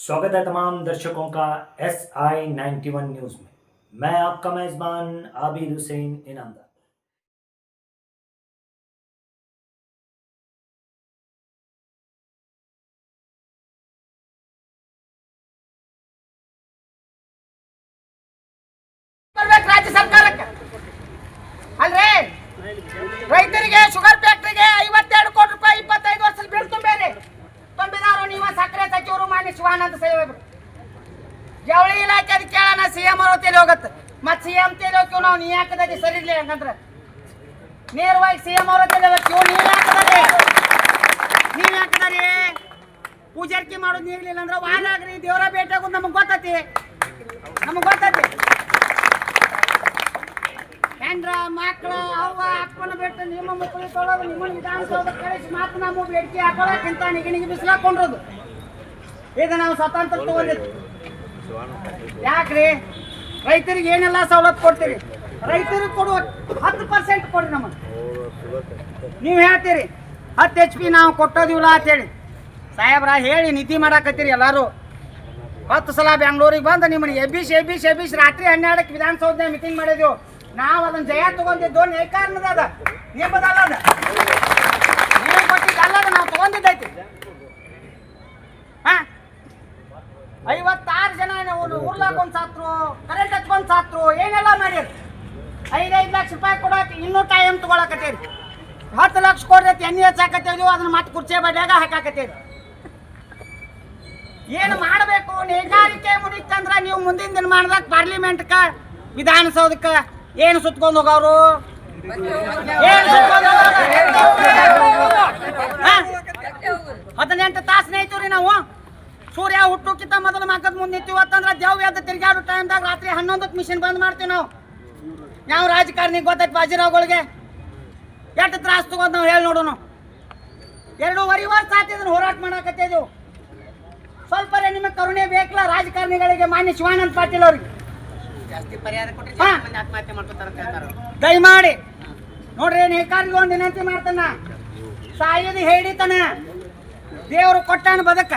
स्वागत है तमाम दर्शकों का SI91 न्यूज में। मैं आपका मेजबान आबिद हुसैन इनामदार। राज्य सरकारಕ್ಕೆ ಅಲ್ರೇ ರೈತರಿಗೆ ಶುಗರ್ ಫ್ಯಾಕ್ಟರಿಗೆ 52 ಕೋಟಿ ರೂಪಾಯಿ 25 ವರ್ಷದಲ್ಲಿ ಬಿಲ್ ತುಂಬಿದಾರು ನೀವು ಸಕ್ಕರೆ ಸಚಿವರು ಮಾನ್ಯ ಶಿವಾನಂದ ಸಾಹೇಬ್ರು ಜವಳಿ ಇಲಾಖೆ ಅದು ಕೇಳೋಣ ಸಿಎಂ ಅವರು ತಲೆ ಹೋಗುತ್ತೆ ಮತ್ತೆ ಸಿಎಂ ತಲೆ ಹೋಗ್ತೀವಿ ನಾವು ನೀ ಯಾಕದಲ್ಲಿ ಸರಿ ಇರ್ಲಿ ಹಂಗಂದ್ರೆ ನೇರವಾಗಿ ಸಿಎಂ ಅವರು ತಲೆ ಹೋಗ್ತೀವಿ ನೀವು ಯಾಕದರಿ ಪೂಜಾರಿಕೆ ಮಾಡೋದು ನೀಗ್ಲಿಲ್ಲ ಅಂದ್ರೆ ವಾಲಾಗ್ರಿ ದೇವರ ಭೇಟಿಯಾಗೋದು ನಮಗೆ ಗೊತ್ತೈತಿ ಹೆಂಡ್ರ ಮಕ್ಕಳ ಅವ್ವ ಅಪ್ಪನ ಬಿಟ್ಟು ನಿಮ್ಮ ಮಕ್ಕಳಿಗೆ ತೊಳೋದು ನಿಮ್ಮ ವಿಧಾನಸೌಧ ಕಳಿಸಿ ಮಾತು ನಾವು ಬೇಡಿಕೆ ಹಾಕೊಳ್ಳೋಕ್ಕಿಂತ ನಿಗಿನಿಗೆ ಬಿಸಿಲಾಕೊಂಡ್ರದು ಈಗ ನಾವು ಸ್ವತಂತ್ರ ತಗೊಂಡಿದ್ದು ಯಾಕ್ರಿ ರೈತರಿಗೆ ಏನೆಲ್ಲ ಸವಲತ್ತು ಕೊಡ್ತೀರಿ ರೈತರಿಗೆ ಕೊಡುವ 10% ಕೊಡ್ರಿ ನಮಗೆ ನೀವು ಹೇಳ್ತೀರಿ 10 HP ನಾವು ಕೊಟ್ಟೋದಿಲ್ಲ ಅಂತೇಳಿ ಸಾಹೇಬ್ರ ಹೇಳಿ ನೀತಿ ಮಾಡಾಕತ್ತೀರಿ ಎಲ್ಲರೂ 10 ಸಲ ಬೆಂಗಳೂರಿಗೆ ಬಂದು ನಿಮ್ಮನ್ನ ಎಬ್ಬಿಸಿ ರಾತ್ರಿ 12ಕ್ಕೆ ವಿಧಾನಸೌಧ ಮೀಟಿಂಗ್ ಮಾಡಿದೆವು ನಾವು ಅದನ್ನ ಜಯ ತಗೊಂಡಿದ್ದು ನೇಕಾರನದ ಅದ ನಿಮ್ಮದಲ್ಲ ಅದ ನೀವು ಕೊಟ್ಟಿದ್ದಲ್ಲದ ನಾವು ತಗೊಂಡಿದ್ದೈತಿ 56 ಜನ ಉರ್ಲಾಕ್ ಒಂದು ಸಾತ್ರು ಕರೆಂಟ್ ಹಚ್ಕೊಂಡ್ ಸಾತ್ರು ಏನೆಲ್ಲ ಮಾಡಿರಿ 5 ಲಕ್ಷ ರೂಪಾಯಿ ಕೊಡಕ್ಕೆ ಇನ್ನೂ ಟೈಮ್ ತಗೊಳಕತ್ತೀರಿ 10 ಲಕ್ಷ ಕೊಡ್ರೈತಿ ಎಣ್ಣೆ ಹಚ್ಚಾಕತ್ತೇವಿ ಅದನ್ನ ಮತ್ತೆ ಕುರ್ಚಿ ಬಡ್ಯಾಗ ಹಾಕಾಕತ್ತೀರಿ ಏನು ಮಾಡಬೇಕು ನೇಕಾರಿಕೆ ಮುಡಿತಂದ್ರ ನೀವು ಮುಂದಿನ ದಿನಮಾನದಾಗ ಪಾರ್ಲಿಮೆಂಟ್ಕ ವಿಧಾನಸೌಧಕ್ಕ ಏನು ಸುತ್ಕೊಂಡು ಹೋಗವ್ರು 18 ತಾಸು ನೈತೀವ್ರಿ ನಾವು ಸೂರ್ಯ ಹುಟ್ಟೋಕ್ಕಿಂತ ಮೊದಲು ಮಕ್ಕದ ಮುಂದೆ ನಿಂತೀವಿ ಅಂತಂದ್ರೆ ದೇವ್ ಎದ್ದು ತಿರ್ಗಾಡೋ ಟೈಮ್ದಾಗ ರಾತ್ರಿ 11ಕ್ಕೆ ಮಿಷನ್ ಬಂದ್ ಮಾಡ್ತೀವಿ ನಾವು ಯಾವ ರಾಜಕಾರಣಿಗೆ ಗೊತ್ತೈತಿ ಬಾಜಿರಾವ್ಗಳಿಗೆ ಎಷ್ಟು ತ್ರಾಸ ತಗೋದು ನಾವು ಹೇಳಿ ನೋಡೋಣ 2.5 ವರ್ಷ ಆತಿದ್ರು ಹೋರಾಟ ಮಾಡಾಕತ್ತಿದ್ದೆವು ಸ್ವಲ್ಪ ನಿಮಗೆ ಕರುಣೆ ಬೇಕಲ್ಲ ರಾಜಕಾರಣಿಗಳಿಗೆ ಮಾನ್ಯ ಶಿವಾನಂದ ಪಾಟೀಲ್ ಅವ್ರಿಗೆ ದಯಮಾಡಿ ನೋಡ್ರಿ ನೇಕಾರಿಗೆ ಒಂದು ವಿನಂತಿ ಮಾಡ್ತಾನ ಸಾಯೋದು ಹೇಳಿತಾನ ದೇವ್ರು ಕೊಟ್ಟಾನ ಬದಕ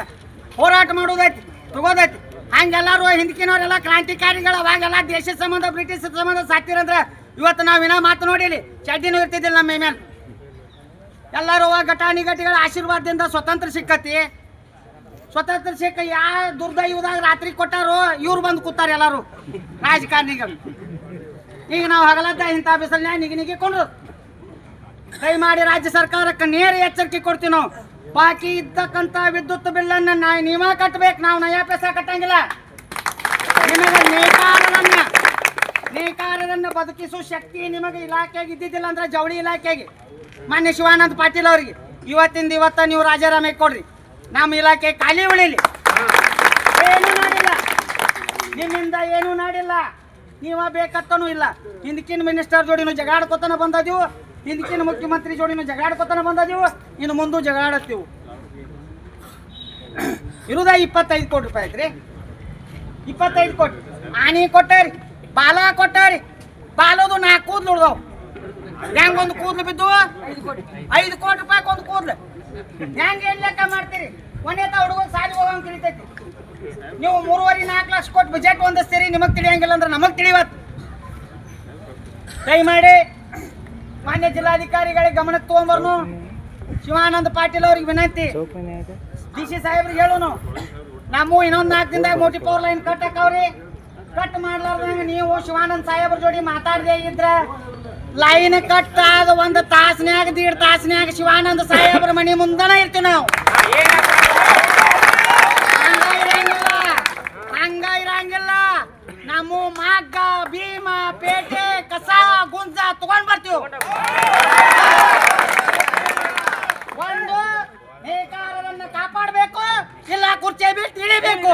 ಹೋರಾಟ ಮಾಡೋದೈತಿ ತಗೋದೈತಿ ಹಂಗೆಲ್ಲಾರು ಹಿಂದಕಿನವ್ರೆಲ್ಲ ಕ್ರಾಂತಿಕಾರಿಗಳು ಅವಾಗೆಲ್ಲ ದೇಶದ ಸಂಬಂಧ ಬ್ರಿಟಿಷ್ ಸಂಬಂಧ ಸಾಕ್ತಿರಂದ್ರೆ ಇವತ್ತು ನಾವು ವಿನ ಮಾತು ನೋಡಿಲಿ ಚಡ್ಡಿನೂ ಇರ್ತಿದ್ದಿಲ್ಲ ನಮ್ಮ ಮೇಲೆ ಎಲ್ಲರೂ ಘಟಾನಿಘಟಿಗಳ ಆಶೀರ್ವಾದದಿಂದ ಸ್ವತಂತ್ರ ಸಿಕ್ಕತಿ ಸ್ವತಂತ್ರ ಸಿಕ್ಕ ಯಾವ ದುರ್ದೈವದಾಗ ರಾತ್ರಿ ಕೊಟ್ಟಾರೋ ಇವ್ರು ಬಂದು ಕೂತಾರೆ ಎಲ್ಲರೂ ರಾಜಕಾರಣಿಗಳು ಈಗ ನಾವು ಹಗಲದ್ದ ಇಂಥ ಬಿಸಿಲನ್ಯಾಗ ನಿಗಿ ಕೊಂಡ್ರು ದಯಮಾಡಿ ರಾಜ್ಯ ಸರ್ಕಾರಕ್ಕೆ ನೇರ ಎಚ್ಚರಿಕೆ ಕೊಡ್ತೀವಿ ನಾವು ಬಾಕಿ ಇದ್ದಕ್ಕಂಥ ವಿದ್ಯುತ್ ಬಿಲ್ಲನ್ನು ನೀವೇ ಕಟ್ಟಬೇಕು ನಾವು ನಯಾ ಪೈಸಾ ಕಟ್ಟಂಗಿಲ್ಲ ನಿಮಗೆ ನೇಕಾರರನ್ನು ಬದುಕಿಸುವ ಶಕ್ತಿ ನಿಮಗೆ ಇಲಾಖೆಗೆ ಇದ್ದಿದ್ದಿಲ್ಲ ಅಂದ್ರೆ ಜವಳಿ ಇಲಾಖೆಗೆ ಮಾನ್ಯ ಶಿವಾನಂದ ಪಾಟೀಲ್ ಅವರಿಗೆ ಇವತ್ತಿಂದ ಇವತ್ತ ನೀವು ರಾಜೀನಾಮೆ ಕೊಡ್ರಿ ನಮ್ಮ ಇಲಾಖೆ ಖಾಲಿ ಉಳಿಲಿ ಏನೂ ಮಾಡಿಲ್ಲ ನಿಮ್ಮಿಂದ ಏನೂ ಮಾಡಿಲ್ಲ ನೀವ ಬೇಕತ್ತನೂ ಇಲ್ಲ ಹಿಂದಕಿನ ಮಿನಿಸ್ಟರ್ ಜೋಡಿನೂ ಜಗಾಡ್ಕೊತನ ಬಂದದೀವು ಹಿಂದಕಿನ ಮುಖ್ಯಮಂತ್ರಿ ಜೋಡಿನೂ ಜಗಾಡ್ಕೊತನ ಬಂದದೀವು ಇನ್ನು ಮುಂದೆ ಜಗಾಡತ್ತೀವು ಇರುದ 25 ಕೋಟಿ ರೂಪಾಯಿ ಐತ್ರಿ 25 ಕೋಟಿ ಆನಿ ಕೊಟ್ಟಾರಿ ಬಾಲ ಕೊಟ್ಟಾರಿ ಬಾಲದು 4 ಕೂದ್ಲು ಉಳ್ದವು ಹೆಂಗೊಂದು ಕೂದ್ಲು ಬಿದ್ದು 5 ಕೋಟಿ ರೂಪಾಯಿ ಒಂದು ಕೂದ್ಲು ಹೆಂಗೆ ಏನ್ ಲೆಕ್ಕ ಮಾಡ್ತೀರಿ ಒಂದೇತ ಹುಡುಗ ಸಾಲಿ ಹೋಗಂಗ್ ತಿಳಿತೈತಿ ನೀವು 3.5-4 ಲಕ್ಷ ಕೊಟ್ಟು ಬಜೆಟ್ ಹೊಂದಿಸ್ತೀರಿ ನಿಮಗೆ ತಿಳಿಯಂಗಿಲ್ಲ ಅಂದ್ರೆ ನಮಗೆ ತಿಳಿವತ್ತು ದಯಮಾಡಿ ಮಾನ್ಯ ಜಿಲ್ಲಾಧಿಕಾರಿಗಳಿಗೆ ಗಮನಕ್ಕೆ ತಗೊಂಬರ್ನು ಶಿವಾನಂದ ಪಾಟೀಲ್ ಅವ್ರಿಗೆ ವಿನಂತಿ DC ಸಾಹೇಬ್ರಿಗೆ ಹೇಳೋನು ನಮ್ಮ ಇನ್ನೊಂದು 4 ದಿನದಾಗ ಮೋಟಿ ಪವರ್ ಲೈನ್ ಕಟ್ಟಕ್ಕವ್ರಿ ಕಟ್ ಮಾಡ್ಲಾರ್ದಂಗ ನೀವು ಶಿವಾನಂದ ಸಾಹೇಬ್ರ ಜೋಡಿ ಮಾತಾಡದೆ ಇದ್ರ ಲೈನ್ ಕಟ್ ಆದ 1 ತಾಸ್ನ್ಯಾಗ 1.5 ತಾಸ್ನ್ಯಾಗ ಶಿವಾನಂದ ಸಾಹೇಬ್ರ ಮನೆ ಮುಂದನ ಇರ್ತೀವಿ ನಾವು ಹಂಗ ಇರಂಗಿಲ್ಲ ನಮ್ಮ ಮಾಗ್ಗ ಭೀಮ ಪೇಟೆ ಕಸ ಗುಂಜ ತಗೊಂಡ್ ಬರ್ತೀವಿ ಒಂದು ನೇಕಾರರನ್ನ ಕಾಪಾಡಬೇಕು ಇಲ್ಲ ಕುರ್ಚಿ ಬಿಟ್ಟು ಇಳಿಬೇಕು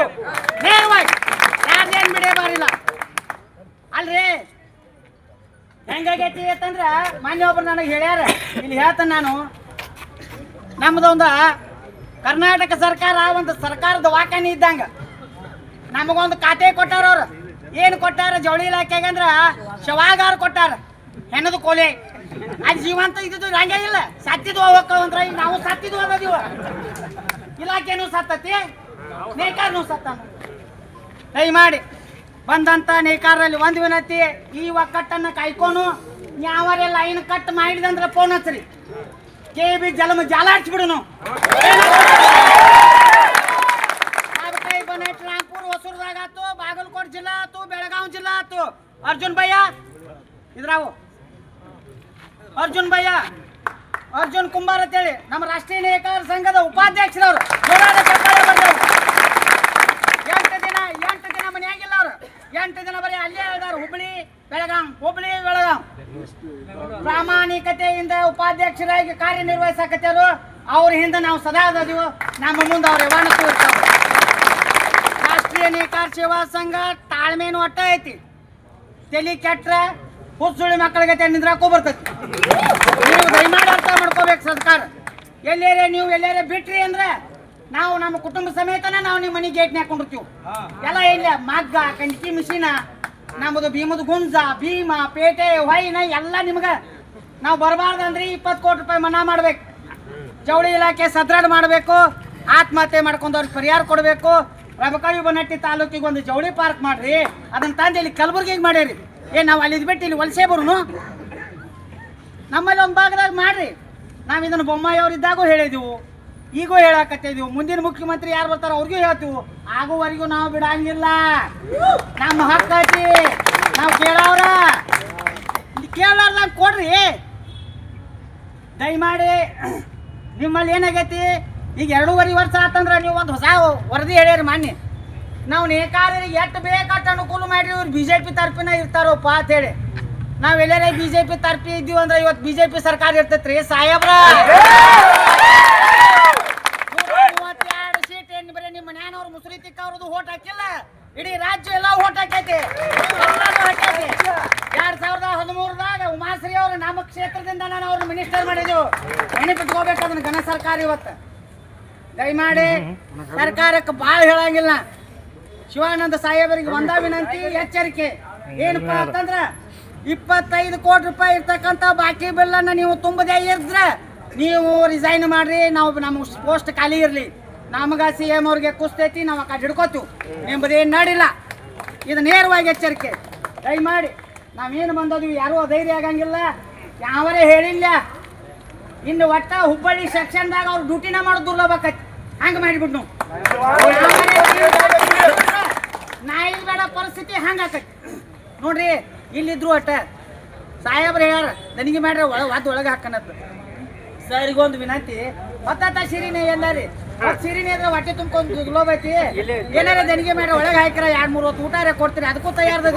ನೇರವಾಗಿ ಯಾರೇನ್ ಬಿಡೇ ಬಾರಿಲ್ಲ ಅಲ್ರಿ ಹೆಂಗಾಗೈತಿ ಅಂತಂದ್ರ ಮಾನ್ಯ ಒಬ್ರು ನನಗೆ ಹೇಳ್ಯಾರ ಇಲ್ಲಿ ಹೇಳ್ತಾನೆ ನಾನು ನಮ್ದೊಂದು ಕರ್ನಾಟಕ ಸರ್ಕಾರ ಒಂದು ಸರ್ಕಾರದ ವಾಕಣಿ ಇದ್ದಂಗ ನಮಗೊಂದು ಖಾತೆ ಕೊಟ್ಟಾರ ಅವ್ರು ಏನು ಕೊಟ್ಟಾರ ಜವಳಿ ಇಲಾಖೆಗೆ ಅಂದ್ರ ಶವಾಗಾರ ಕೊಟ್ಟಾರ ಹೆಣ್ಣದು ಕೋಲೆ ಅದು ಜೀವಂತ ಇದ್ದಿದ್ದು ಹಂಗೆ ಇಲ್ಲ ಸತ್ತಿದ್ವು ಹೋಗ್ತಾವಂದ್ರ ಈಗ ನಾವು ಸತ್ತಿದ್ವು ಅನ್ನೋದಿವ ಇಲಾಖೆನೂ ಸತ್ತತಿ ನೇಕಾರನು ಸತ್ತಾನ. ದಯಮಾಡಿ ಬಂದಂತ ನೇಕಾರರಲ್ಲಿ ಒಂದು ವಿನಂತಿ, ಈ ಒಕ್ಕಟ್ಟನ್ನು ಕಾಯ್ಕೊನು ಯಾವರೇ ಲೈನ್ ಕಟ್ ಮಾಡಿದಂದ್ರೆ ಫೋನ್ ಹಚ್ಚ್ರಿ, KB ಜಲಮ ಜಾಲ ಹಚ್ಬಿಡುನು. ಕೈ ಬನೇಟ್ ರಾಂಪುರ ಹೊಸೂರ್ದಾಗ ಆತು, ಬಾಗಲಕೋಟೆ ಜಿಲ್ಲಾ ಆತು, ಬೆಳಗಾವಿ ಜಿಲ್ಲಾ ಆತು. ಅರ್ಜುನ್ ಭಯ್ಯ ಇದ್ರಾವು, ಅರ್ಜುನ್ ಭಯ್ಯ, ಅರ್ಜುನ್ ಕುಂಬಾರ್ ಅಂತೇಳಿ ನಮ್ಮ ರಾಷ್ಟ್ರೀಯ ನೇಕಾರ ಸಂಘದ ಉಪಾಧ್ಯಕ್ಷರವರು. 8 ದಿನ ಮನೆಯಾಗಿಲ್ಲ ಅವರು, 8 ದಿನ ಬರೀ ಅಲ್ಲೇ ಹೇಳಿದಾರೆ, ಹುಬ್ಳಿ ಬೆಳಗಾಂ. ಪ್ರಾಮಾಣಿಕತೆಯಿಂದ ಉಪಾಧ್ಯಕ್ಷರಾಗಿ ಕಾರ್ಯನಿರ್ವಹಿಸಕತ್ತರು. ಅವ್ರ ಹಿಂದೆ ನಾವು ಸದಾ ಅದೀವು, ನಮ್ಮ ಮುಂದೆ ಅವ್ರ ಯಾವತ್ತೂ ಇರ್ತಾವೆ. ರಾಷ್ಟ್ರೀಯ ನೇಕಾರ ಸೇವಾ ಸಂಘ ತಾಳ್ಮೇನು ಒಟ್ಟ ಐತಿ, ತಲೆ ಕೆಟ್ರ ಹುಚ್ಚುಳಿ ಮಕ್ಕಳಿಗೆ ನಿಂದ್ರಾಕೋ ಬರ್ತೈತಿ. ನೀವು ದಯಮಾಡಿ ಅರ್ಥ ಮಾಡ್ಕೋಬೇಕು ಸರ್ಕಾರ. ಎಲ್ಲೇರೆ ಬಿಟ್ರಿ ಅಂದ್ರೆ ನಾವು ನಮ್ಮ ಕುಟುಂಬ ಸಮೇತನ ನಾವು ನಿಮ್ಮ ಮನೆ ಗೇಟ್ನ ಹಾಕೊಂಡಿರ್ತೀವಿ. ಎಲ್ಲ ಇಲ್ಲ ಮಗ್ಗ ಕಂಕಿ ಮಿಷಿನ ನಮ್ಮದು ಭೀಮದ ಗುಂಜ ಭೀಮ ಪೇಟೆ ಹೊಯ್ನ ಎಲ್ಲ ನಿಮ್ಗೆ ನಾವು ಬರಬಾರ್ದಂದ್ರೆ 20 ಕೋಟಿ ರೂಪಾಯಿ ಮನ್ನಾ ಮಾಡ್ಬೇಕು. ಜವಳಿ ಇಲಾಖೆ ಸದೃಢ ಮಾಡಬೇಕು, ಆತ್ಮಹತ್ಯೆ ಮಾಡ್ಕೊಂಡವ್ರಿಗೆ ಪರಿಹಾರ ಕೊಡಬೇಕು. ಪ್ರಭಕವಿ ಬನಟ್ಟಿ ತಾಲೂಕಿಗೆ ಒಂದು ಜವಳಿ ಪಾರ್ಕ್ ಮಾಡ್ರಿ, ಅದನ್ನ ತಂದು ಇಲ್ಲಿ ಕಲಬುರ್ಗಿಗೆ ಮಾಡ್ಯಾರಿ. ನಾವು ಅಲ್ಲಿ ಬಿಟ್ಟು ಇಲ್ಲಿ ವಲಸೆ ಬರೋನು, ನಮ್ಮಲ್ಲಿ ಒಂದು ಭಾಗದಾಗ ಮಾಡ್ರಿ. ನಾವು ಇದನ್ನು ಬೊಮ್ಮಾಯಿ ಅವ್ರು ಇದ್ದಾಗೂ ಹೇಳಿದೆವು, ಈಗೂ ಹೇಳಕತ್ತಿದೀವಿ, ಮುಂದಿನ ಮುಖ್ಯಮಂತ್ರಿ ಯಾರು ಬರ್ತಾರೋ ಅವ್ರಿಗೂ ಹೇಳ್ತೀವಿ. ಆಗುವರೆಗೂ ನಾವು ಬಿಡಂಗಿಲ್ಲ, ನಮ್ಮ ಹಕ್ಕ ಐತಿ, ನಾವು ಕೇಳವ್ರ ಕೇಳಾರ್ದಂಗೆ ಕೊಡ್ರಿ. ದಯಮಾಡಿ ನಿಮ್ಮಲ್ಲಿ ಏನಾಗೈತಿ, ಈಗ 2.5 ವರ್ಷ ಆತಂದ್ರೆ ನೀವು ಒಂದು ಹೊಸ ವರದಿ ಹೇಳ್ಯಾರಿ ಮಾನ್ಯ. ನಾವು ನೇಕಾರರಿಗೆ ಎಷ್ಟು ಬೇಕಾಟ ಅನುಕೂಲ ಮಾಡಿ ಇವ್ರು BJP ತರಪಿನ ಇರ್ತಾರೋಪ್ಪ ಅಂತ ಹೇಳಿ. ನಾವು ಎಲ್ಲರೇ BJP ತರಪಿ ಇದ್ದೀವಿ ಅಂದ್ರೆ ಇವತ್ತು BJP ಸರ್ಕಾರ ಇರ್ತೈತ್ರಿ ಸಾಹೇಬ್ರ. 32 ಸೀಟ್ ಏನು ಬರೀ ನಿಮ್ಮ ಮನ್ಯಾನವ್ರು ಮುಸುರಿ ತಿಕ್ಕವ್ರದ್ದು ಓಟ್ ಹಾಕಿಲ್ಲ, ಇಡೀ ರಾಜ್ಯ ಎಲ್ಲ ಓಟ್ ಹಾಕೈತಿ. 2013ದಾಗ ಉಮಾಶ್ರೀ ಅವರು ನಮ್ಮ ಕ್ಷೇತ್ರದಿಂದ ನಾನು ಅವ್ರನ್ನ ಮಿನಿಸ್ಟರ್ ಮಾಡಿದೆವು. ನೆನಪಿಟ್ಕೋಬೇಕು ಅದನ್ನ ಘನ ಸರ್ಕಾರ ಇವತ್ತು. ದಯಮಾಡಿ ಸರ್ಕಾರಕ್ಕೆ ಭಾಳ ಹೇಳಂಗಿಲ್ಲ. ಶಿವಾನಂದ ಸಾಹೇಬರಿಗೆ ಒಂದ ವಿನಂತಿ, ಎಚ್ಚರಿಕೆ ಏನಪ್ಪ ಅಂತಂದ್ರ 25 ಕೋಟಿ ರೂಪಾಯಿ ಇರ್ತಕ್ಕಂಥ ಬಾಕಿ ಬಿಲ್ಲನ್ನು ನೀವು ತುಂಬದೇ ಇದ್ರೆ ನೀವು ರಿಸೈನ್ ಮಾಡ್ರಿ. ನಾವು ನಮ್ಮ ಪೋಸ್ಟ್ ಖಾಲಿ ಇರಲಿ, ನಮಗ CM ಅವ್ರಿಗೆ ಕುಸ್ತೈತಿ, ನಾವು ಆ ಕಡೆ ಹಿಡ್ಕೋತೀವಿ. ನಿಮ್ಮದೇನು ನಡಿಲ್ಲ, ಇದು ನೇರವಾಗಿ ಎಚ್ಚರಿಕೆ. ದಯಮಾಡಿ ನಾವೇನು ಬಂದೋದ್ವಿ ಯಾರೂ ಧೈರ್ಯ ಆಗಂಗಿಲ್ಲ. ಯಾವರೇ ಹೇಳಿಲ್ಲ, ಇನ್ನು ಒಟ್ಟ ಹುಬ್ಬಳ್ಳಿ ಸೆಕ್ಷನ್ದಾಗ ಅವ್ರು ಡ್ಯೂಟಿನ ಮಾಡೋದು ದುರ್ಲಭಕ್ಕೈತಿ, ಹಂಗೆ ಮಾಡಿಬಿಟ್ಟು ನಾಯಿ ಬೇಡ ಪರಿಸ್ಥಿತಿ ಹಂಗೆ ಆಕೈತಿ ನೋಡ್ರಿ. ಇಲ್ಲಿದ್ರು ಒಟ್ಟ ಸಾಹೇಬ್ರು ಹೇಳ್ಯಾರ ನನಗೆ ಮಾಡ್ರಿ ಒಳಗೆ ಹಾಕನತ್ತ. ಸರಿಗೊಂದು ವಿನಂತಿ, ಹೊತ್ತ ಸಿರಿನೇ ಎಲ್ಲಾರಿ ಸಿರಿನೇ ಇದ್ರೆ ಹೊಟ್ಟೆ ತುಂಬ್ಕೊಂಡು ದುರ್ಲಭ ಐತಿ. ಏನಾರ ದನಿಗೆ ಮಾಡ್ರಿ ಒಳಗೆ ಹಾಕಿರ 2-3 ಹೊತ್ತು ಊಟ ಕೊಡ್ತೀರಿ, ಅದಕ್ಕೂ ತಯಾರದ.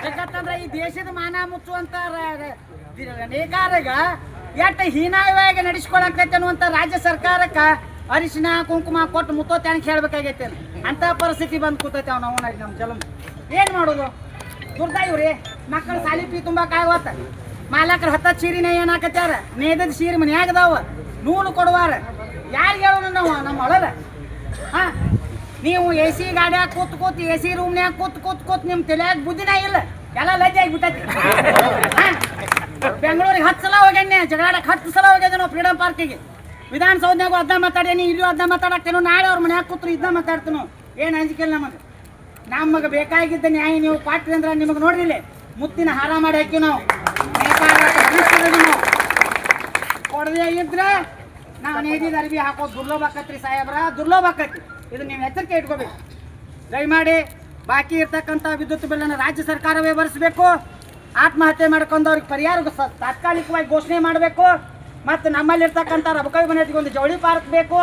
ಯಾಕಂತಂದ್ರೆ ಈ ದೇಶದ ಮಾನ ಮುಚ್ಚುವಂತ ನೇಕಾರಗ ಎಷ್ಟು ಹೀನಾಯವಾಗಿ ನಡೆಸ್ಕೊಳಕೈತೆ ಅನ್ನುವಂಥ ರಾಜ್ಯ ಸರ್ಕಾರಕ್ಕೆ ಅರಿಶಿನ ಕುಂಕುಮ ಕೊಟ್ಟು ಮುತ್ತೋತೆ ಅಂತ ಹೇಳ್ಬೇಕಾಗೈತೆ. ಅಂತ ಪರಿಸ್ಥಿತಿ ಬಂದು ಕೂತೈತೆ ನಾವು ನಮ್ಮ ಜಲಮ್. ಏನು ಮಾಡೋದು ದುರ್ದಾಯಿವ್ರಿ. ಮಕ್ಕಳು ಸಾಲಿ ಫೀ ತುಂಬಕ್ಕಾಗತ್ತ, ಮಾಲಕರು 10 ಸೀರಿನ ಏನು ಹಾಕತ್ಯಾರ, ನೇದದ ಸೀರೆ ಮನ್ಯಾಗದಾವ, ನೂಲು ಕೊಡುವಾರ. ಯಾರಿಗೆ ಹೇಳೋಣ ನಾವು ನಮ್ಮ ಒಳಗ? ಹಾಂ, ನೀವು AC ಗಾಡಿಯಾಗ ಕೂತ್ AC ರೂಮ್ನ್ಯಾಗ ಕೂತ್ ನಿಮ್ಮ ತಲೆಯಾಗ ಬುದ್ಧಿನ ಇಲ್ಲ, ಎಲ್ಲ ಲಜ್ಜೆ ಆಗಿಬಿಟ್ಟೈತಿ. ಹಾಂ, ಬೆಂಗಳೂರಿಗೆ 10 ಸಲ ಹೋಗ್ಯಾನೆ, ಜಗಳಾಡಕ್ಕೆ 10 ಸಲ ಹೋಗ್ಯಾದ ನಾವು ಫ್ರೀಡಮ್ ಪಾರ್ಕಿಗೆ. ವಿಧಾನಸೌಧನಾಗ ಅದನ್ನ ಮಾತಾಡೇನಿ, ಇಲ್ಲೂ ಅದನ್ನ ಮಾತಾಡಕ್ತೇನೋ, ನಾಳೆ ಅವ್ರ ಮನ್ಯಾಗ ಕೂತ್ರು ಇದನ್ನ ಮಾತಾಡ್ತೇನೋ. ಏನು ಅಂಜಿಕಿಲ್ಲ ನಮಗೆ ಬೇಕಾಗಿದ್ದ ನ್ಯಾಯ ನೀವು ಪಾಟ್ರಿ ಅಂದ್ರೆ ನಿಮಗೆ ನೋಡ್ರಿಲ್ಲ ಮುತ್ತಿನ ಹಾರ ಮಾಡಿ ಹಾಕಿವಿ ನಾವು. ಕೊಡದೇ ಇದ್ರೆ ನಾವು ನೇದಿದ ಅರ್ಬಿ ಹಾಕೋದು ದುರ್ಲಭ ಆಕತ್ರಿ ಸಾಹೇಬ್ರ, ದುರ್ಲಭ ಆಕತಿ. ಇದು ನೀವು ಎಚ್ಚರಿಕೆ ಇಟ್ಕೋಬೇಕು. ದಯಮಾಡಿ ಬಾಕಿ ಇರ್ತಕ್ಕಂಥ ವಿದ್ಯುತ್ ಬಿಲ್ಲನ್ನು ರಾಜ್ಯ ಸರ್ಕಾರವೇ ಭರಿಸಬೇಕು. ಆತ್ಮಹತ್ಯೆ ಮಾಡ್ಕೊಂಡವ್ರಿಗೆ ಪರಿಹಾರ ತಾತ್ಕಾಲಿಕವಾಗಿ ಘೋಷಣೆ ಮಾಡಬೇಕು. ಮತ್ತು ನಮ್ಮಲ್ಲಿರ್ತಕ್ಕಂಥ ರಬಕವಿ ಮನೆಗೆ ಒಂದು ಜವಳಿ ಪಾರ್ಕ್ ಬೇಕು.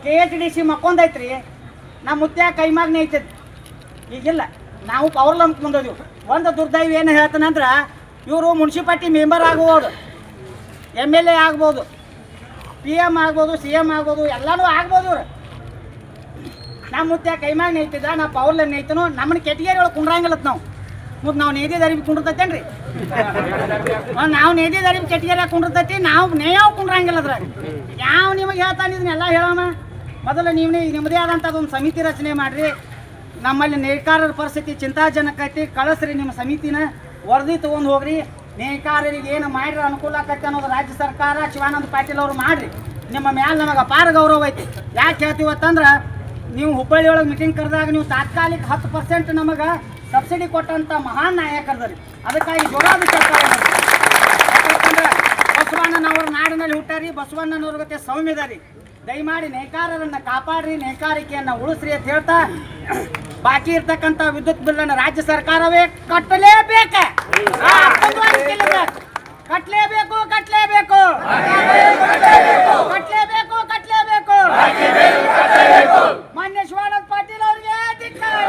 KHDC ಮಕ್ಕೊಂದೈತ್ರಿ, ನಮ್ಮ ಮುತ್ಯ ಕೈಮಾಗ್ನೇ ಐತದ, ಈಗಿಲ್ಲ. ನಾವು ಪವರ್ ಲಂಪ್ ಮುಂದೋದಿವು. ಒಂದು ದುರ್ದೈವ ಏನು ಹೇಳ್ತಾನಂದ್ರೆ, ಇವರು ಮುನ್ಸಿಪಾಲ್ಟಿ ಮೆಂಬರ್ ಆಗ್ಬೋದು, MLA ಆಗ್ಬೋದು, PM ಆಗ್ಬೋದು, CM ಆಗ್ಬೋದು, ಎಲ್ಲನೂ ಆಗ್ಬೋದು. ಇವ್ರು ನಮ್ಮ ಮುತ್ಯ ಕೈಮಾಗ್ನೇ ಐತಿದ, ನಾವು ಪವರ್ ಲೈನ್ ಐತನೋ ನಮ್ಮನ್ನ ಕೆಟಗರಿ ಒಳಗೆ ಕುಂಡ್ರಂಗಿಲ್ಲತ್ ನಾವು. ಮತ್ತು ನಾವು ನೇದಿದ ಅರಿವಿ ಕುಂಡಿರ್ತೈತೇನ್ರಿ? ನಾವು ನೇದಿದ ಅರಿವಿ ಕೆಟಗರಿಯಾಗ ಕುಂಡಿರ್ತೈತಿ, ನಾವು ನೇಯಾವ ಕುಂಡ್ರಂಗಿಲ್ಲ ಅದ್ರಾಗ. ಯಾವ ನಿಮಗೆ ಹೇಳ್ತಾನೆ ಇದನ್ನೆಲ್ಲ ಹೇಳೋಣ. ಮೊದಲು ನೀವು ನಿಮ್ಮದೇ ಆದಂಥದ್ದೊಂದು ಸಮಿತಿ ರಚನೆ ಮಾಡಿರಿ. ನಮ್ಮಲ್ಲಿ ನೇಕಾರರ ಪರಿಸ್ಥಿತಿ ಚಿಂತಾಜನಕ ಐತಿ, ಕಳಿಸ್ರಿ ನಿಮ್ಮ ಸಮಿತಿನ, ವರದಿ ತೊಗೊಂಡು ಹೋಗ್ರಿ. ನೇಕಾರರಿಗೆ ಏನು ಮಾಡಿರೋ ಅನುಕೂಲ ಆಕೈತೆ ಅನ್ನೋದು ರಾಜ್ಯ ಸರ್ಕಾರ ಶಿವಾನಂದ ಪಾಟೀಲ್ ಅವರು ಮಾಡಿರಿ. ನಿಮ್ಮ ಮ್ಯಾಲ ನಮಗೆ ಅಪಾರ ಗೌರವ ಐತಿ. ಯಾಕೆ ಹೇಳ್ತೀವತ್ತಂದ್ರೆ ನೀವು ಹುಬ್ಬಳ್ಳಿ ಒಳಗೆ ಮೀಟಿಂಗ್ ಕರೆದಾಗ ನೀವು ತಾತ್ಕಾಲಿಕ 10% ನಮಗೆ ಸಬ್ಸಿಡಿ ಕೊಟ್ಟಂಥ ಮಹಾನ್ ನಾಯಕರದ್ರಿ. ಅದಕ್ಕಾಗಿ ಜೋರಾದ ಸರ್ಕಾರ ಯಾಕಂದ್ರೆ ಬಸವಣ್ಣನವ್ರ ನಾಡಿನಲ್ಲಿ ಹುಟ್ಟಾರಿ, ಬಸವಣ್ಣನವ್ರ ಗತೆ ಸೌಮ್ಯದಾರಿ. ದಯಮಾಡಿ ನೇಕಾರರನ್ನು ಕಾಪಾಡ್ರಿ, ನೇಕಾರಿಕೆಯನ್ನು ಉಳಿಸ್ರಿ ಅಂತ ಹೇಳ್ತಾ ಬಾಕಿ ಇರ್ತಕ್ಕಂಥ ವಿದ್ಯುತ್ ಬಿಲ್ಲನ್ನು ರಾಜ್ಯ ಸರ್ಕಾರವೇ ಕಟ್ಟಲೇಬೇಕು. ಕಟ್ಟಲೇಬೇಕು ಕಟ್ಟಲೇಬೇಕು ಕಟ್ಟಲೇಬೇಕು ಕಟ್ಟಲೇಬೇಕು. ಮಾನ್ಯ ಶಿವಾನಂದ ಪಾಟೀಲ್ ಅವ್ರಿಗೆ ಧಿಕ್ಕಾರ.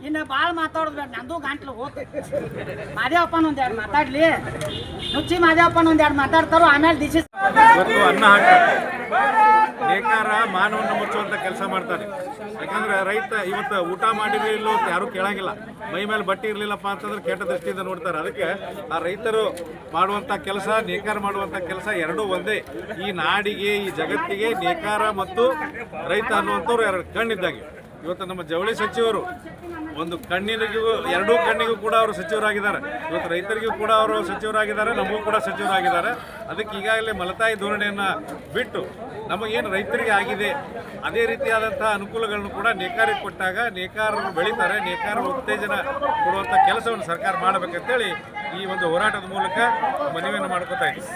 ಇನ್ನು ಭಾಳ ಮಾತಾಡೋದು ಬೇಡ, ನಂದು ಗಂಟ್ಲು ಹೋಗ್ತೈತಿ. ಮಾದೇವಪ್ಪನ ಒಂದೆರಡು ಮಾತಾಡ್ಲಿ, ನುಚ್ಚಿ ಮಾದೇವಪ್ಪನ ಒಂದೆರಡು ಮಾತಾಡ್ತಾರೋ, ಆಮೇಲೆ ದಿಶಿ ಅನ್ನ ಹಾಕ್ತಾರೆ. ನೇಕಾರ ಮಾನವನ್ನ ಮುಚ್ಚುವಂತ ಕೆಲಸ ಮಾಡ್ತಾರೆ. ಯಾಕಂದ್ರೆ ರೈತ ಇವತ್ತು ಊಟ ಮಾಡಿರಲಿಲ್ಲ ಅಂತ ಯಾರು ಕೇಳಂಗಿಲ್ಲ. ಮೈ ಮೇಲೆ ಬಟ್ಟೆ ಇರಲಿಲ್ಲಪ್ಪ ಅಂತಂದ್ರೆ ಕೆಟ್ಟ ದೃಷ್ಟಿಯಿಂದ ನೋಡ್ತಾರೆ. ಅದಕ್ಕೆ ಆ ರೈತರು ಮಾಡುವಂಥ ಕೆಲಸ, ನೇಕಾರ ಮಾಡುವಂಥ ಕೆಲಸ ಎರಡೂ ಒಂದೇ. ಈ ನಾಡಿಗೆ, ಈ ಜಗತ್ತಿಗೆ ನೇಕಾರ ಮತ್ತು ರೈತ ಅನ್ನುವಂಥವ್ರು ಎರಡು ಕಣ್ಣಿದ್ದಾಗೆ. ಇವತ್ತು ನಮ್ಮ ಜವಳಿ ಸಚಿವರು ಒಂದು ಕಣ್ಣಿನಿಗೂ ಎರಡೂ ಕಣ್ಣಿಗೂ ಕೂಡ ಅವರು ಸಚಿವರಾಗಿದ್ದಾರೆ. ಇವತ್ತು ರೈತರಿಗೂ ಕೂಡ ಅವರು ಸಚಿವರಾಗಿದ್ದಾರೆ, ನಮಗೂ ಕೂಡ ಸಚಿವರಾಗಿದ್ದಾರೆ. ಅದಕ್ಕೆ ಈಗಾಗಲೇ ಮಲತಾಯಿ ಧೋರಣೆಯನ್ನು ಬಿಟ್ಟು ನಮಗೇನು ರೈತರಿಗೆ ಆಗಿದೆ ಅದೇ ರೀತಿಯಾದಂಥ ಅನುಕೂಲಗಳನ್ನು ಕೂಡ ನೇಕಾರಿಗೆ ಕೊಟ್ಟಾಗ ನೇಕಾರರು ಬೆಳೀತಾರೆ. ನೇಕಾರರು ಉತ್ತೇಜನ ಕೊಡುವಂಥ ಕೆಲಸವನ್ನು ಸರ್ಕಾರ ಮಾಡಬೇಕಂತೇಳಿ ಈ ಒಂದು ಹೋರಾಟದ ಮೂಲಕ ಮನವಿಯನ್ನು ಮಾಡ್ಕೋತಾ ಇದ್ದೀವಿ.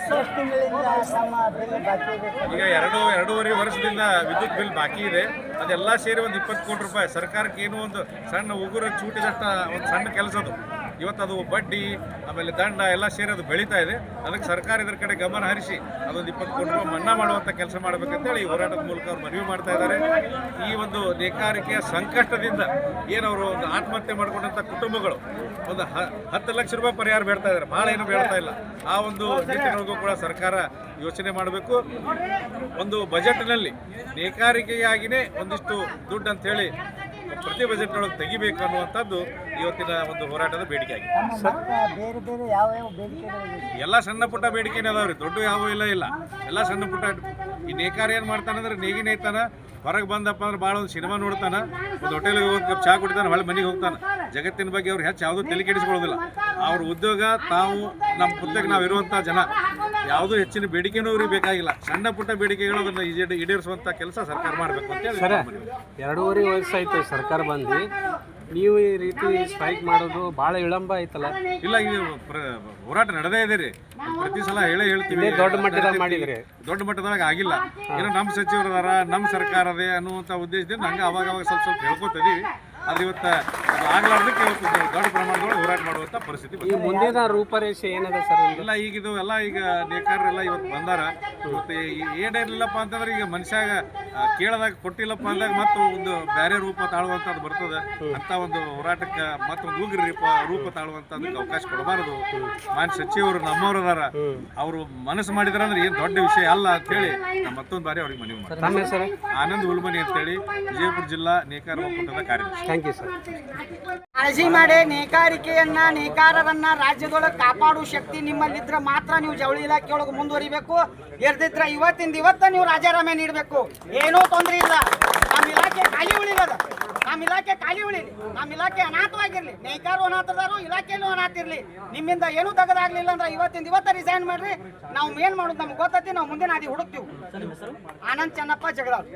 ಈಗ ಎರಡೂವರೆ ವರ್ಷದಿಂದ ವಿದ್ಯುತ್ ಬಿಲ್ ಬಾಕಿ ಇದೆ. ಅದೆಲ್ಲ ಸೇರಿ ಒಂದು 20 ಕೋಟಿ ರೂಪಾಯಿ. ಸರ್ಕಾರಕ್ಕೆ ಏನೋ ಒಂದು ಸಣ್ಣ ಉಗುರ ಚೂಟಿದಷ್ಟ ಒಂದು ಸಣ್ಣ ಕೆಲಸ ಅದು. ಇವತ್ತು ಅದು ಬಡ್ಡಿ ಆಮೇಲೆ ದಂಡ ಎಲ್ಲ ಸೇರಿ ಅದು ಬೆಳೀತಾ ಇದೆ. ಅದಕ್ಕೆ ಸರ್ಕಾರ ಇದರ ಕಡೆ ಗಮನ ಹರಿಸಿ ಅದೊಂದು 20 ಕೋಟಿ ರೂಪಾಯಿ ಮನ್ನಾ ಮಾಡುವಂಥ ಕೆಲಸ ಮಾಡಬೇಕಂತೇಳಿ ಈ ಹೋರಾಟದ ಮೂಲಕ ಅವ್ರು ಮನವಿ ಮಾಡ್ತಾ ಇದ್ದಾರೆ. ಈ ಒಂದು ನೇಕಾರಿಕೆಯ ಸಂಕಷ್ಟದಿಂದ ಏನವರು ಒಂದು ಆತ್ಮಹತ್ಯೆ ಮಾಡಿಕೊಂಡಂಥ ಕುಟುಂಬಗಳು ಒಂದು 10 ಲಕ್ಷ ರೂಪಾಯಿ ಪರಿಹಾರ ಬೇಡ್ತಾ ಇದ್ದಾರೆ. ಭಾಳ ಏನು ಬೇಡ್ತಾ ಇಲ್ಲ. ಆ ಒಂದು ನಿಟ್ಟಿನೊಳಗೂ ಕೂಡ ಸರ್ಕಾರ ಯೋಚನೆ ಮಾಡಬೇಕು. ಒಂದು ಬಜೆಟ್ನಲ್ಲಿ ನೇಕಾರಿಕೆಗಾಗಿಯೇ ಒಂದಿಷ್ಟು ದುಡ್ಡು ಅಂತೇಳಿ ಪ್ರತಿ ಬಜೆಟ್ನೊಳಗೆ ತೆಗಿಬೇಕು ಅನ್ನುವಂಥದ್ದು ಇವತ್ತಿನ ಒಂದು ಹೋರಾಟದ ಬೇಡಿಕೆ ಆಗಿದೆ. ಎಲ್ಲ ಸಣ್ಣ ಪುಟ್ಟ ಬೇಡಿಕೆನೇ ಅದಾವ್ರಿ, ದೊಡ್ಡ ಯಾವ ಇಲ್ಲ. ಎಲ್ಲ ಸಣ್ಣ ಪುಟ್ಟ. ಈ ನೇಕಾರ ಏನು ಮಾಡ್ತಾನಂದ್ರೆ ನೇಗಿನ ಐತಾನ, ಹೊರಗೆ ಬಂದಪ್ಪ ಅಂದ್ರೆ ಭಾಳ ಒಂದು ಸಿನಿಮಾ ನೋಡ್ತಾನೆ, ಒಂದು ಹೋಟೆಲ್ಗೆ ಹೋಗಿ ಕಪ್ ಚಹಾ ಕುಡಿತಾನೆ, ಹೊಳೆ ಮನೆಗೆ ಹೋಗ್ತಾನೆ. ಜಗತ್ತಿನ ಬಗ್ಗೆ ಅವ್ರು ಹೆಚ್ಚು ಯಾವುದೂ ತಲೆ ಕೆಡಿಸ್ಕೊಳ್ಳೋದಿಲ್ಲ. ಅವ್ರ ಉದ್ಯೋಗ ತಾವು ನಮ್ಮ ಪುಸ್ತಕ ನಾವು ಇರುವಂಥ ಜನ ಯಾವುದೂ ಹೆಚ್ಚಿನ ಬೇಡಿಕೆನೂ ಅವ್ರಿಗೆ ಬೇಕಾಗಿಲ್ಲ. ಸಣ್ಣ ಪುಟ್ಟ ಬೇಡಿಕೆಗಳು ಅದನ್ನು ಈಡೇರಿಸುವಂಥ ಕೆಲಸ ಸರ್ಕಾರ ಮಾಡಬೇಕು ಅಂತೇಳಿ. ಸರ್, 2.5 ವರ್ಷ ಆಯ್ತು ಸರ್ಕಾರ ಬಂದು, ನೀವು ಈ ರೀತಿ ಸ್ಟ್ರೈಕ್ ಮಾಡೋದು ಭಾಳ ವಿಳಂಬ ಆಯ್ತಲ್ಲ? ಇಲ್ಲ, ಈ ಹೋರಾಟ ನಡೆದೇ ಇದೆ ರೀ. ಪ್ರತಿ ಸಲ ಹೇಳ್ತೀವಿ. ದೊಡ್ಡ ಮಟ್ಟದಾಗ ಮಾಡಿದ್ರಿ, ದೊಡ್ಡ ಮಟ್ಟದೊಳಗೆ ಆಗಿಲ್ಲ. ಏನೋ ನಮ್ಮ ಸಚಿವರು ಅದಾರ, ನಮ್ಮ ಸರ್ಕಾರ ಅದೇ ಅನ್ನುವಂಥ ಉದ್ದೇಶದಿಂದ ಹಂಗೆ ಅವಾಗ ಸ್ವಲ್ಪ ಹೇಳ್ಕೊತಿದ್ದೀವಿ. ಅದು ಇವತ್ತು ಅದು ಆಗ್ಲಾರ್ದಕ್ಕೆ ಇವತ್ತು ದೊಡ್ಡ ಪ್ರಮಾಣದೊಳಗೆ ಹೋರಾಟ ಮಾಡುವಂಥ ಪರಿಸ್ಥಿತಿ. ಈ ಮುಂದಿನ ರೂಪರೇಷೆ ಏನದ ಸರ್? ಇಲ್ಲ, ಈಗ ಇದು ಎಲ್ಲ ಈಗ ನೇಕಾರರೆಲ್ಲ ಇವತ್ತು ಬಂದಾರ. ಇವತ್ತು ಏನಿರಲಿಲ್ಲಪ್ಪ ಅಂತಂದ್ರೆ ಈಗ ಮನುಷ್ಯಾಗ ಕೇಳದಾಗ ಕೊಟ್ಟಿಲ್ಲಪ್ಪ ಅಂದಾಗ ಮತ್ತು ಒಂದು ಬೇರೆ ರೂಪ ತಾಳುವಂಥದ್ದು ಬರ್ತದೆ. ಅಂತ ಒಂದು ಹೋರಾಟಕ್ಕೆ ಮತ್ತೊಂದು ಉಗ್ರ ರೂಪ ತಾಳುವಂಥದ್ದಕ್ಕೆ ಅವಕಾಶ ಕೊಡಬಾರದು. ಮಾನ್ಯ ಸಚಿವರು ನಮ್ಮವ್ರು ಅದಾರ, ಅವರು ಮನಸ್ಸು ಮಾಡಿದಾರೆ ಅಂದ್ರೆ ಏನು ದೊಡ್ಡ ವಿಷಯ ಅಲ್ಲ ಅಂತೇಳಿ ನಾವು ಮತ್ತೊಂದು ಬಾರಿ ಅವ್ರಿಗೆ ಮನವಿ ಮಾಡ್ತೀವಿ. ಆನಂದ್ ಉಲ್ಮನಿ ಅಂತೇಳಿ, ವಿಜಯಪುರ ಜಿಲ್ಲಾ ನೇಕಾರ ಒಕ್ಕೂಟದ ಕಾರ್ಯದರ್ಶಿ. Thank you sir. ಕಾಳಜಿ ಮಾಡಿ ನೇಕಾರಿಕೆಯನ್ನ, ನೇಕಾರರನ್ನ ರಾಜ್ಯದೊಳಗೆ ಕಾಪಾಡುವ ಶಕ್ತಿ ನಿಮ್ಮಲ್ಲಿದ್ರೆ ಮಾತ್ರ ನೀವು ಜವಳಿ ಇಲಾಖೆ ಒಳಗೆ ಮುಂದುವರಿಬೇಕು. ಇರ್ದಿದ್ರೆ ಇವತ್ತಿಂದ ಇವತ್ತ ನೀವು ರಾಜೀನಾಮೆ ನೀಡಬೇಕು. ಏನೂ ತೊಂದರೆ ಇಲ್ಲ. ನಮ್ಮ ಇಲಾಖೆ ಖಾಲಿ ಉಳಿದ, ನಮ್ಮ ಇಲಾಖೆ ಖಾಲಿ ಉಳಿಲಿ, ನಮ್ಮ ಇಲಾಖೆ ಅನಾಥವಾಗಿರ್ಲಿ. ನೇಕಾರು ಅನಾಥದಾರು, ಇಲಾಖೆಯಲ್ಲೂ ಅನಾಥ ಇರಲಿ. ನಿಮ್ಮಿಂದ ಏನೂ ತೆಗೆದಾಗ್ಲಿಲ್ಲ ಅಂದ್ರೆ ಇವತ್ತಿಂದ ಇವತ್ತ ರಿಸೈನ್ ಮಾಡ್ರಿ. ನಾವು ಏನ್ ಮಾಡೋದು ನಮ್ಗೆ ಗೊತ್ತೈತಿ. ನಾವು ಮುಂದಿನ ಅದಿ ಹುಡುಕ್ತೀವಿ. ಆನಂದ್ ಚೆನ್ನಪ್ಪ ಜಗಳಾಳ್,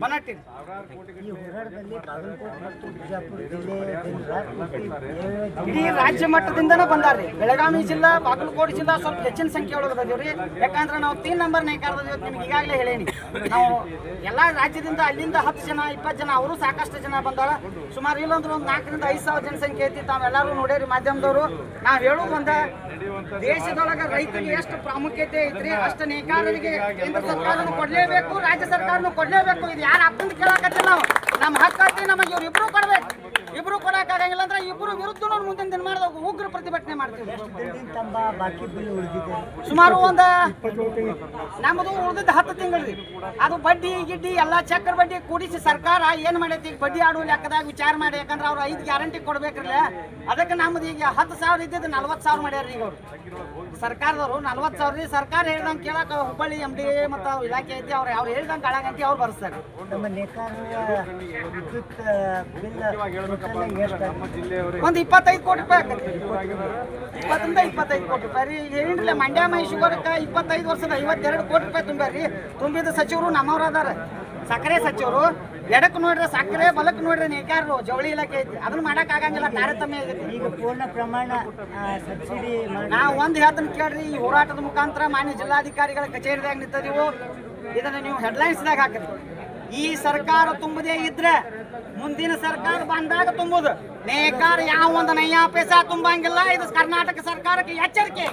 ಬನಟ್ಟಿ. ಇಡೀ ರಾಜ್ಯ ಮಟ್ಟದಿಂದನೇ ಬಂದಾರ್ರಿ. ಬೆಳಗಾವಿ ಜಿಲ್ಲಾ, ಬಾಗಲಕೋಟೆ ಜಿಲ್ಲಾ ಸ್ವಲ್ಪ ಹೆಚ್ಚಿನ ಸಂಖ್ಯೆ ಒಳಗೆ ಅದೇವ್ರಿ. ಯಾಕಂದ್ರೆ ನಾವು 3 ನಂಬರ್ ನೇಕಾರದ ನಿಮ್ಗೆ ಈಗಾಗಲೇ ಹೇಳೇನಿ. ನಾವು ಎಲ್ಲ ರಾಜ್ಯದಿಂದ ಅಲ್ಲಿಂದ 10 ಜನ 20 ಜನ ಅವರು ಸಾಕಷ್ಟು ಜನ ಬಂದಾರ. ಸುಮಾರು ಇಲ್ಲಂದ್ರೆ ಒಂದು 4,000 ರಿಂದ 5,000 ಜನಸಂಖ್ಯೆ ಐತಿ. ತಾವೆಲ್ಲರೂ ನೋಡ್ಯಾರಿ ಮಾಧ್ಯಮದವರು. ನಾವು ಹೇಳೋದು ಒಂದ, ದೇಶದೊಳಗೆ ರೈತರಿಗೆ ಎಷ್ಟು ಪ್ರಾಮುಖ್ಯತೆ ಐತ್ರಿ ಅಷ್ಟು ನೇಕಾರರಿಗೆ ಕೇಂದ್ರ ಸರ್ಕಾರನು ಕೊಡ್ಲೇಬೇಕು, ರಾಜ್ಯ ಸರ್ಕಾರನು ಕೊಡ್ಲೇಬೇಕು. ಇದು ಯಾರು ಅಪ್ಪಂದು ಕೇಳಕತ್ತಿಲ್ಲ. ನಾವು ನಮ್ಮ ಹಕ್ಕೈತಿ, ನಮಗೆ ಇವ್ರು ಇಬ್ರು ಕೊಡ್ಬೇಕು. ಇಬ್ರು ಕೊಡಕ್ಕಾಗಂಗಿಲ್ಲ ಅಂದ್ರೆ ಇಬ್ರು ವಿರುದ್ಧ ನೋಡಿ ಮುಂದಿನ ದಿನ ಮಾಡಿದಾಗ ಉಗ್ರ ಪ್ರತಿಭಟನೆ ಮಾಡ್ತೀವಿ. ಸುಮಾರು ಒಂದು ನಮ್ಮದು ಉಳಿದಿದ್ದ 10 ತಿಂಗಳು ಅದು ಬಡ್ಡಿ ಗಿಡ್ಡಿ ಎಲ್ಲ ಚಕ್ರ ಬಡ್ಡಿ ಕೂಡಿಸಿ ಸರ್ಕಾರ ಏನ್ ಮಾಡೈತಿ, ಈಗ ಬಡ್ಡಿ ಆಡುವ ಲೆಕ್ಕದಾಗ ವಿಚಾರ ಮಾಡಿ. ಯಾಕಂದ್ರೆ ಅವ್ರು 5 ಗ್ಯಾರಂಟಿ ಕೊಡ್ಬೇಕ್ರಲ್ಲ. ಅದಕ್ಕೆ ನಮ್ದು ಈಗ 10,000 ಇದ್ದಿದ್ದು 40,000 ಮಾಡ್ಯಾರ ಈಗ ಅವ್ರು. ಸರ್ಕಾರದವರು 40,000 ಸರ್ಕಾರ ಹೇಳ್ದಂಗೆ ಕೇಳಕ್ಕೆ ಹುಬ್ಬಳ್ಳಿ MD ಮತ್ತು ಇಲಾಖೆ ಐತಿ ಅವ್ರು ಹೇಳ್ದಂಗೆ ಕಾಳಗಂತಿ ಅವ್ರು ಬರ್ಸ್ತಾರೆ. ನಮ್ಮ ನೇಕಾರರ ವಿದ್ಯುತ್ ಬಿಲ್ ಒಂದು 25 ಕೋಟಿ ರೂಪಾಯಿ ಆಗ್ತದೆ. 20-25 ಕೋಟಿ ರೂಪಾಯಿ ರೀ. ಈಗ ಏನಿಲ್ಲ ಮಂಡ್ಯ ಮೈಸೂರಕ್ಕೆ 25 ವರ್ಷದ 52 ಕೋಟಿ ರೂಪಾಯಿ ತುಂಬ್ಯಾರಿ. ತುಂಬಿದ ಸಚಿವರು ನಮ್ಮವ್ರು ಅದಾರ. ಸಕ್ಕರೆ ಸಚಿವರು ಎಡಕ್ಕೆ ನೋಡ್ರೆ ಸಕ್ಕರೆ, ಬಲಕ್ಕೆ ನೋಡ್ರೆ ನೇಕಾರರು ಜವಳಿ ಇಲಾಖೆ ಐತಿ. ಅದನ್ನ ಮಾಡಕ್ ಆಗಂಗಿಲ್ಲ, ತಾರತಮ್ಯ ಆಗೈತಿ. ಈಗ ಪೂರ್ಣ ಪ್ರಮಾಣ ಸಬ್ಸಿಡಿ ನಾವು ಒಂದು ಹೇಳ್ತಾನೆ ಕೇಳ್ರಿ, ಈ ಹೋರಾಟದ ಮುಖಾಂತರ ಮಾನ್ಯ ಜಿಲ್ಲಾಧಿಕಾರಿಗಳ ಕಚೇರಿದಾಗ ನಿಂತದೀವು. ಇದನ್ನ ನೀವು ಹೆಡ್ಲೈನ್ಸ್ದಾಗ ಹಾಕಿರಿ. ಈ ಸರ್ಕಾರ ತುಂಬದೇ ಇದ್ರೆ ಮುಂದಿನ ಸರ್ಕಾರ ಬಂದಾಗ ತುಂಬುದು. ನೇಕಾರ ಯಾವ ಒಂದು ನಯ್ಯ ಪೈಸಾ ತುಂಬಂಗಿಲ್ಲ. ಇದು ಕರ್ನಾಟಕ ಸರ್ಕಾರಕ್ಕೆ ಎಚ್ಚರಿಕೆ.